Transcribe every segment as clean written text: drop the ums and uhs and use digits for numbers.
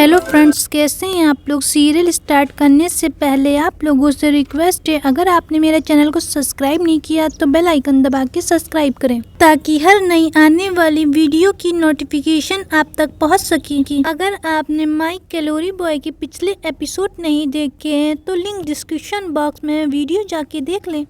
Hello friends, कैसे हैं आप लोग। सीरियल स्टार्ट करने से पहले आप लोगों से रिक्वेस्ट है, अगर आपने मेरे चैनल को सब्सक्राइब नहीं किया तो बेल आइकन दबा के सब्सक्राइब करें ताकि हर नई आने वाली वीडियो की नोटिफिकेशन आप तक पहुंच सकेगी। अगर आपने माइक कैलोरी बॉय के पिछले एपिसोड नहीं देखे हैं तो लिंक डिस्क्रिप्शन बॉक्स में वीडियो जाके देख लें।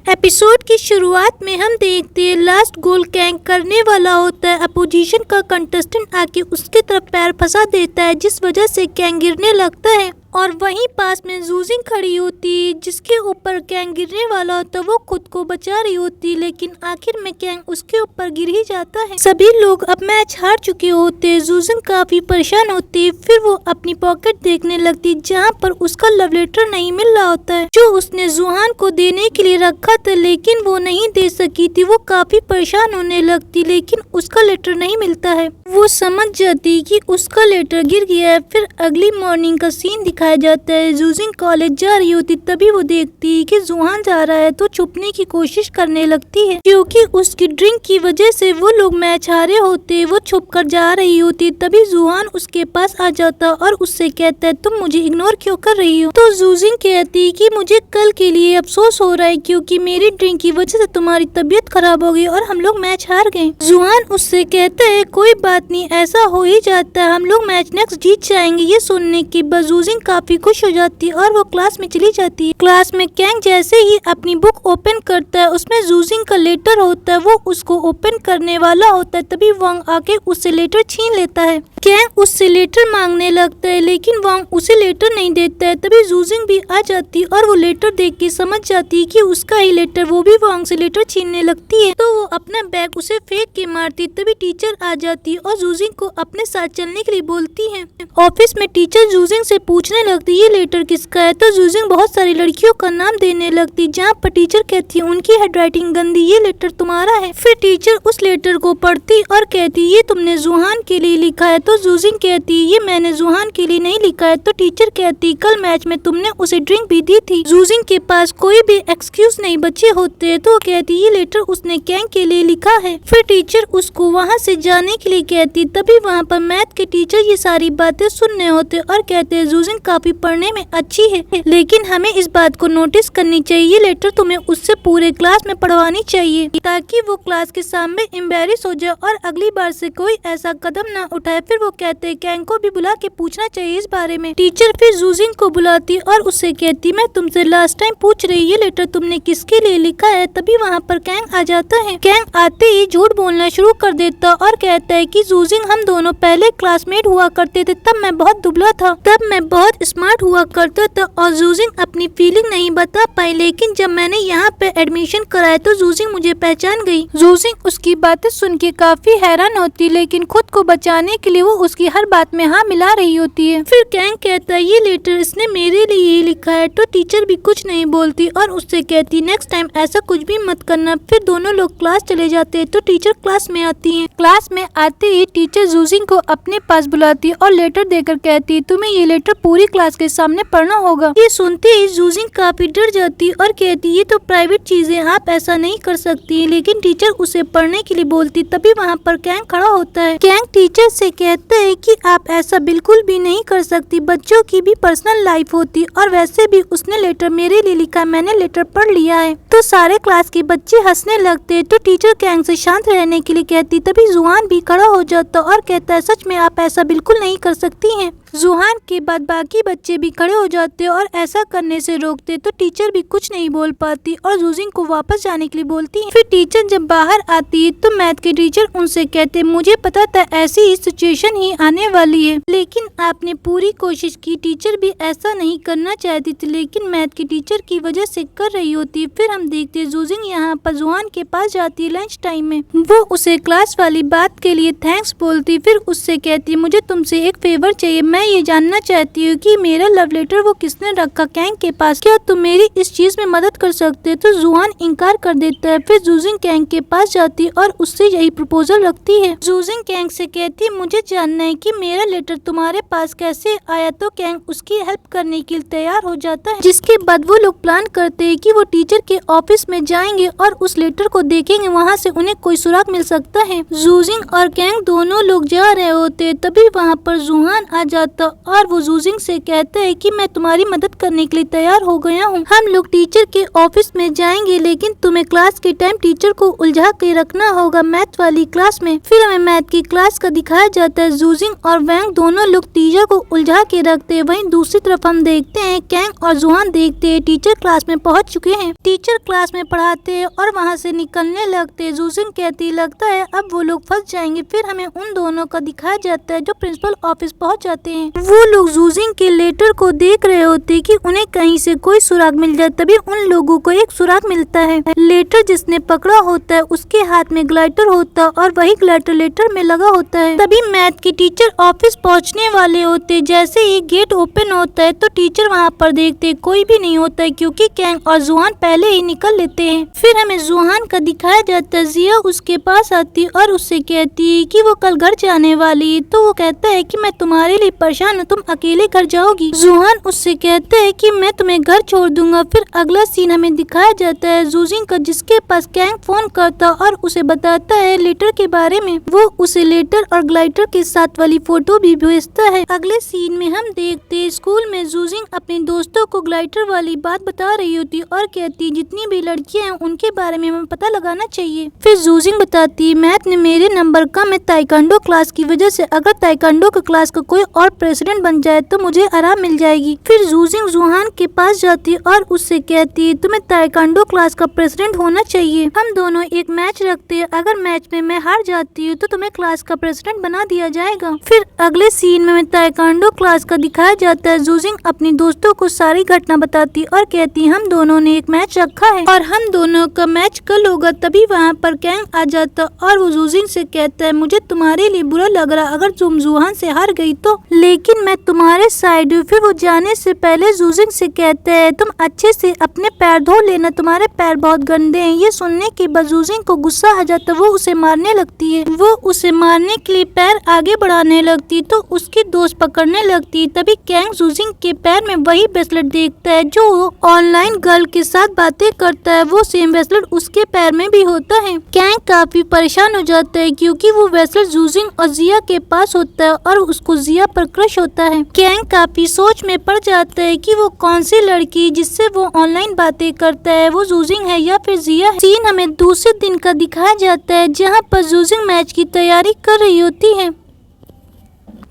एपिसोड की शुरुआत में हम देखते हैं लास्ट गोल कैंग करने वाला होता है। अपोजिशन का कंटेस्टेंट आके उसके तरफ पैर फंसा देता है जिस वजह से कैंग गिरने लगता है और वहीं पास में जूजिंग खड़ी होती है जिसके ऊपर कैंग गिरने वाला होता है। वो खुद को बचा रही होती है लेकिन आखिर में कैंग उसके ऊपर गिर ही जाता है। सभी लोग अब मैच हार चुके होते हैं। जूजिंग काफी परेशान होती है। फिर वो अपनी पॉकेट देखने लगती है जहाँ पर उसका लव लेटर नहीं मिल रहा होता है जो उसने जुहान को देने के लिए रखा था लेकिन वो नहीं दे सकी थी। वो काफी परेशान होने लगती लेकिन उसका लेटर नहीं मिलता है। वो समझ जाती कि उसका लेटर गिर गया है। फिर अगली मॉर्निंग का सीन दिखाया जाता है। जूजिंग कॉलेज जा रही होती तभी वो देखती है कि जुहान जा रहा है तो छुपने की कोशिश करने लगती है क्योंकि उसकी ड्रिंक की वजह से वो लोग मैच हारे होते। वो छुप कर जा रही होती तभी जुहान उसके पास आ जाता और उससे कहता है तुम मुझे इग्नोर क्यों कर रही हो। तो जूजिंग कहती है कि मुझे कल के लिए अफसोस हो रहा है क्योंकि मेरी ड्रिंक की वजह से तुम्हारी तबीयत खराब हो गई और हम लोग मैच हार गए। जुहान उससे कहता है कोई बात नहीं, ऐसा हो ही जाता है, हम लोग मैच नेक्स्ट जीत जाएंगे। ये सुनने के बाद जूजिंग काफी खुश हो जाती है और वो क्लास में चली जाती है। क्लास में कैंग जैसे ही अपनी बुक ओपन करता है उसमें जूजिंग का लेटर होता है। वो उसको ओपन करने वाला होता है तभी वांग आके उससे लेटर छीन लेता है। कैंग उससे लेटर मांगने लगता है लेकिन वांग उसे लेटर नहीं देता है। तभी जूजिंग भी आ जाती और वो लेटर देख के समझ जाती है कि उसका ही लेटर। वो भी वांग से लेटर छीनने लगती है तो वो अपना बैग उसे फेंक के मारती। तभी टीचर आ जाती और जूजिंग को अपने साथ चलने के लिए बोलती है। ऑफिस में टीचर जूजिंग से पूछने लगती ये लेटर किसका है तो जूजिंग बहुत सारी लड़कियों का नाम देने लगती जहाँ पर टीचर कहती है उनकी हैंडराइटिंग गंदी, ये लेटर तुम्हारा है। फिर टीचर उस लेटर को पढ़ती और कहती ये तुमने जुहान के लिए लिखा है तो जूजिंग कहती ये मैंने जुहान के लिए नहीं लिखा है। तो टीचर कहती कल मैच में तुमने उसे ड्रिंक भी दी थी। जूजिंग के पास कोई भी एक्सक्यूज नहीं बचे होते तो कहती ये लेटर उसने कैंग के लिए लिखा है। फिर टीचर उसको वहाँ से जाने के लिए कहती तभी वहाँ पर मैथ के टीचर ये सारी बातें सुनने होते और कहते जूजिंग काफी पढ़ने में अच्छी है लेकिन हमें इस बात को नोटिस करनी चाहिए, ये लेटर तुम्हें उससे पूरे क्लास में पढ़वानी चाहिए ताकि वो क्लास के सामने एम्बैरेस हो जाए और अगली बार से कोई ऐसा कदम ना उठाए। फिर वो कहते हैं कैंग को भी बुला के पूछना चाहिए इस बारे में। टीचर फिर जूजिंग को बुलाती और उससे कहती मैं तुमसे लास्ट टाइम पूछ रही ये लेटर तुमने किसके लिए लिखा है। तभी वहाँ पर कैंग आ जाता है। कैंग आते ही झूठ बोलना शुरू कर देता और कहता है कि जूजिंग हम दोनों पहले क्लासमेट हुआ करते थे, तब मैं बहुत दुबला था, तब मैं बहुत स्मार्ट हुआ करता था और जूजिंग अपनी फीलिंग नहीं बता पाई लेकिन जब मैंने यहाँ पे एडमिशन कराया तो जूजिंग मुझे पहचान गई। जूजिंग उसकी बातें सुन के काफी हैरान होती लेकिन खुद को बचाने के लिए वो उसकी हर बात में हाँ मिला रही होती है। फिर कैंग कहता है ये लेटर इसने मेरे लिए ही लिखा है तो टीचर भी कुछ नहीं बोलती और उससे कहती नेक्स्ट टाइम ऐसा कुछ भी मत करना। फिर दोनों लोग क्लास चले जाते हैं तो टीचर क्लास में आती है। क्लास में आते ही टीचर जूजिंग को अपने पास बुलाती और लेटर देकर कहती तुम्हें ये लेटर पूरी क्लास के सामने पढ़ना होगा। ये सुनते ही जूजिंग काफी डर जाती और कहती ये तो प्राइवेट चीज है, आप ऐसा नहीं कर सकती। लेकिन टीचर उसे पढ़ने के लिए बोलती तभी वहाँ पर कैंग खड़ा होता है। कैंग टीचर से कहता है कि आप ऐसा बिल्कुल भी नहीं कर सकती, बच्चों की भी पर्सनल लाइफ होती और वैसे भी उसने लेटर मेरे लिए लिखा, मैंने लेटर पढ़ लिया है। तो सारे क्लास के बच्चे हंसने लगते तो टीचर कैंग से शांत रहने के लिए कहती तभी जुहान भी खड़ा हो जाता और कहता है सच में आप ऐसा बिल्कुल नहीं कर सकती हैं। जुहान के बाद बाकी बच्चे भी खड़े हो जाते और ऐसा करने से रोकते तो टीचर भी कुछ नहीं बोल पाती और जूजिंग को वापस जाने के लिए बोलती है। फिर टीचर जब बाहर आती है तो मैथ के टीचर उनसे कहते मुझे पता था ऐसी ही सिचुएशन ही आने वाली है लेकिन आपने पूरी कोशिश की। टीचर भी ऐसा नहीं करना चाहती थी लेकिन मैथ के टीचर की वजह से कर रही होती। फिर हम देखते जूजिंग यहाँ पर जुहान के पास जाती है लंच टाइम में। वो उसे क्लास वाली बात के लिए थैंक्स बोलती। फिर उससे कहती मुझे तुमसे एक फेवर चाहिए, मैं ये जानना चाहती हूँ कि मेरा लव लेटर वो किसने रखा कैंग के पास, क्या तुम मेरी इस चीज में मदद कर सकते? तो जुहान इनकार कर देता है। फिर जूजिंग कैंग के पास जाती और उससे यही प्रपोजल रखती है। जूजिंग कैंग से कहती है मुझे जानना है कि मेरा लेटर तुम्हारे पास कैसे आया। तो कैंग उसकी हेल्प करने के लिए तैयार हो जाता है, जिसके बाद वो लोग प्लान करते हैं कि वो टीचर के ऑफिस में जाएंगे और उस लेटर को देखेंगे, वहाँ से उन्हें कोई सुराग मिल सकता है। जूजिंग और कैंग दोनों लोग जा रहे होते, तभी वहाँ पर जुहान आ जाता और वो जूजिंग से कहता है कि मैं तुम्हारी मदद करने के लिए तैयार हो गया हूँ। हम लोग टीचर के ऑफिस में जाएंगे, लेकिन तुम्हें क्लास के टाइम टीचर को उलझा के रखना होगा मैथ वाली क्लास में। फिर हमें मैथ की क्लास का दिखाया जाता है। जूजिंग और वैंग दोनों लोग टीचर को उलझा के रखते हैं। वहीं दूसरी तरफ हम देखते हैं कैंग और जुहान देखते हैं टीचर क्लास में पहुंच चुके हैं। टीचर क्लास में पढ़ाते हैं और वहां से निकलने लगते हैं। जूजिंग कहती लगता है अब वो लोग फंस जाएंगे। फिर हमें उन दोनों का दिखाया जाता है जो प्रिंसिपल ऑफिस पहुंच जाते हैं। वो लोग जूजिंग के लेटर को देख रहे होते हैं कि उन्हें कहीं से कोई सुराग मिल जाए। तभी उन लोगों को एक सुराग मिलता है। लेटर जिसने पकड़ा होता है उसके हाथ में ग्लाइटर होता है और वही ग्लाइटर लेटर में लगा होता है। तभी मैथ की टीचर ऑफिस पहुंचने वाले होते। जैसे ही गेट ओपन होता है तो टीचर वहां पर देखते कोई भी नहीं होता है, क्योंकि कैंग और जुहान पहले ही निकल लेते हैं। फिर हमें जुहान का दिखाया जाता है। जिया उसके पास आती और उससे कहती है कि वो कल घर जाने वाली है। तो वो कहता है कि मैं तुम्हारे लिए परेशान हूँ, तुम अकेले घर जाओगी। जुहान उससे कहता है कि मैं तुम्हें घर छोड़ दूंगा। फिर अगला सीन हमें दिखाया जाता है जूजिंग का, जिसके पास कैंग फोन करता और उसे बताता है लेटर के बारे में। वो उसे लेटर और ग्लाइटर के साथ वाली फोटो भी भेजता है। अगले सीन में हम देखते हैं स्कूल में जूजिंग अपने दोस्तों को ग्लाइटर वाली बात बता रही होती और कहती जितनी भी लड़कियां हैं उनके बारे में हमें पता लगाना चाहिए। फिर जूजिंग बताती मैथ ने मेरे नंबर कम है ताइक्वांडो क्लास की वजह से, अगर ताइक्वांडो का क्लास का कोई और प्रेसिडेंट बन जाए तो मुझे आराम मिल जाएगी। फिर जूजिंग जुहान के पास जाती और उससे कहती है तुम्हें ताइक्वांडो क्लास का प्रेसिडेंट होना चाहिए। हम दोनों एक मैच रखते हैं, अगर मैच में मैं हार जाती हूँ तो तुम्हें क्लास का प्रेसिडेंट बना दिया जाएगा। फिर अगले सीन में ताइक्वांडो क्लास का दिखाया जाता है। जूजिंग अपनी दोस्तों को सारी घटना बताती और कहती हम दोनों ने एक मैच रखा है और हम दोनों का मैच कल होगा। तभी वहाँ पर कैंग आ जाता और वो जूजिंग से कहता है मुझे तुम्हारे लिए बुरा लग रहा अगर तुम जुहान से हार गई तो, लेकिन मैं तुम्हारे साइड हूँ। फिर वो जाने से पहले जूजिंग से कहता है तुम अच्छे से अपने पैर धो लेना, तुम्हारे पैर बहुत गंदे हैं। ये सुनने के बाद जूजिंग को गुस्सा आ जाता, वो उसे मारने लगती है। वो उसे मारने के लिए पैर आगे बढ़ाने लगती तो उसकी दोस्त पकड़ने लगती। तभी कैंग जूजिंग के पैर में वही ब्रेसलेट देखता है जो ऑनलाइन गर्ल के साथ बातें करता है, वो सेम ब्रेसलेट उसके पैर में भी होता है। कैंग काफी परेशान हो जाता है क्योंकि वो ब्रेसलेट जूजिंग और जिया के पास होता है और उसको जिया पर क्रश होता है। कैंग काफी सोच में पड़ जाता है कि वो कौन सी लड़की जिससे वो ऑनलाइन बातें करता है वो जूजिंग है या फिर जिया है। सीन हमें दूसरे दिन का दिखाया जाता है जहाँ पर जूजिंग मैच की तैयारी कर रही होती है।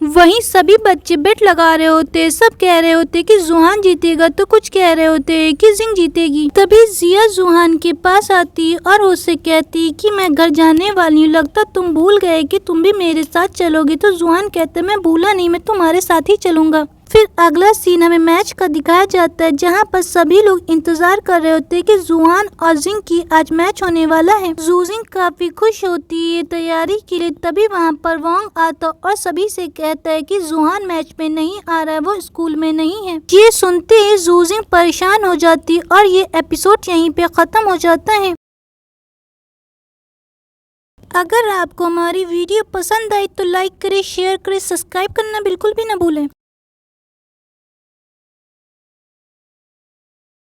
वहीं सभी बच्चे बेट लगा रहे होते, सब कह रहे होते कि जुहान जीतेगा तो कुछ कह रहे होते कि जिंग जीतेगी। तभी जिया जुहान के पास आती और उससे कहती कि मैं घर जाने वाली हूँ, लगता तुम भूल गए कि तुम भी मेरे साथ चलोगे। तो जुहान कहता मैं भूला नहीं, मैं तुम्हारे साथ ही चलूंगा। फिर अगला सीन हमें मैच का दिखाया जाता है जहाँ पर सभी लोग इंतजार कर रहे होते हैं कि जुहान और जिंग की आज मैच होने वाला है। जूजिंग काफी खुश होती है तैयारी के लिए। तभी वहाँ पर वोंग आता और सभी से कहता है कि जुहान मैच में नहीं आ रहा है, वो स्कूल में नहीं है। ये सुनते ही जूजिंग परेशान हो जाती और ये एपिसोड यहीं पे खत्म हो जाता है। अगर आपको हमारी वीडियो पसंद आई तो लाइक करें, शेयर करें, सब्सक्राइब करना बिल्कुल भी ना भूलें।